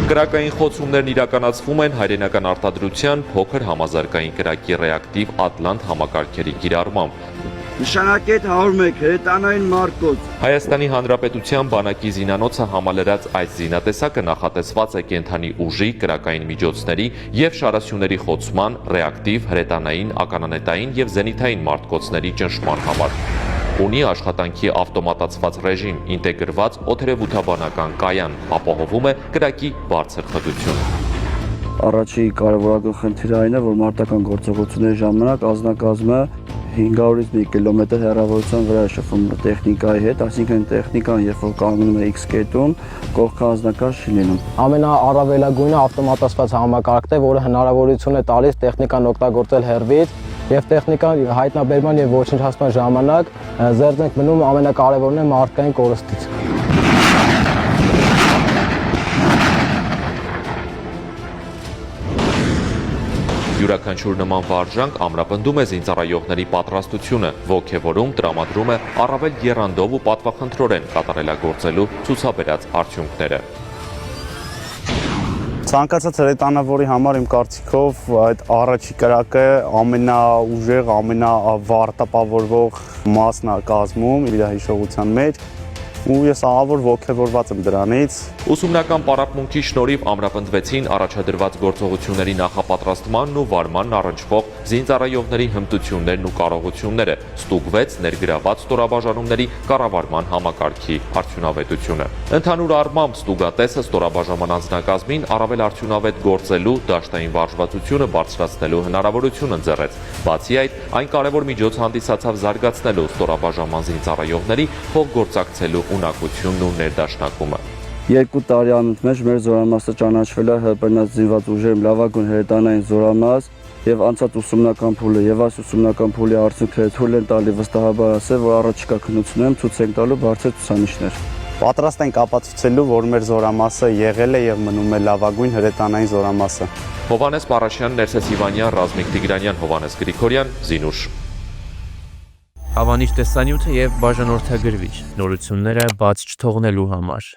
Կրակային խոցումներն իրականացվում են հայրենական արտադրության փոքր համազարգային կրակի ռեակտիվ Ատլանտ համակարգերի կիրառմամբ։ Նշանակետ 101 հրետանային մարտկոց։ Հայաստանի Հանրապետության բանակի զինանոցը համալրած այս զինատեսակը նախատեսված է կենդանի ուժի, կրակային միջոցների և շարասյուների խոցման, ռեակտիվ, հրետանային, ականանետային և զենիթային մարտկոցների ճնշման համար։ Ունի աշխատանքի ավտոմատացված ռեժիմ, ինտեգրված օդերևութաբանական կայան, ապահովում է կրակի բարձր խտությունը։ Առաջի կարևորագույն խնդիրը այն է, որ մարտական գործողությունների ժամանակ ազնագազմը 500-ից մի կիլոմետր հեռավորության վրա է շփվում տեխնիկայի հետ, այսինքն տեխնիկան երբ որ կանգնում է X կետում, կողքը անձնակազմ չի լինում։ Ամենաառավելագույնը ավտոմատացված համակարգն է, որը հնարավորություն է տալիս տեխնիկան օգտագործել հեռվից եւ տեխնիկան հայտնաբերման եւ ոչնչացման ժամանակ զերծ ենք մնում ամենակարևորն է մարդկային կորստից։ Յուրաքանչյուր նման վարժանք ամրապնդում է զինծառայողների պատրաստությունը, ոգևորում, տրամադրում է առավել եռանդով ու պատվախնդրորեն կատարելագործելու ցուցաբերած արդյունքները։ Ցանկացած հրետանավորի համար իմ կարծիքով այդ առաջի կրակը ամենաուժեղ, ամենավարտապավորվող մասն է կազմում իր հիշողության մեջ, ու ես ահավոր ոգևորված եմ դրանից։ Ուսումնական պարապմունքի շնորհիվ ամրապնդվեցին առաջադրված գործողությունների նախապատրաստմանն ու վարմանն առնչվող զինծառայողների հմտություններն ու կարողությունները, ստուգվեց ներգրաված ստորաբաժանումների կառավարման համակարգի արդյունավետությունը։ Ընդհանուր առմամբ ստուգատեսը ստորաբաժանման անձնակազմին առավել արդյունավետ գործելու, դաշտային վարժվածությունը բարձրացնելու հնարավորություն ընձեռեց։ Բացի այդ, այն կարևոր միջոց հանդիսացավ զարգացնելու ստորաբաժանման զինծառայողների փոխգործակցելու ունակությունն ու ներդաշնակումը։ 2 տարի անընդմեջ մեր զորամասը ճանաչվել է ՀՊՆ զինված ուժերի լավագույն հրետանային զորամաս եւ անցած ուսումնական փուլը եւ այս ուսումնական փուլի արդյունքները թույլ են տալի վստահաբար ասել, որ առաջիկա քննություններում ցույց ենք տալու բարձր ցուցանիշներ։ Պատրաստ ենք ապացուցելու, որ մեր զորամասը եղել է եւ մնում է լավագույն հրետանային զորամասը։ Հովհաննես Պարաշյան, Ներսես Իվանյան, Ռազմիկ Տիգրանյան, Հովհաննես Գրիգորյան, Զինուշ։ Հավանիչ տեսանյութը եւ բաժանորդագրվիչ նորությունները բաց չթողնելու համար։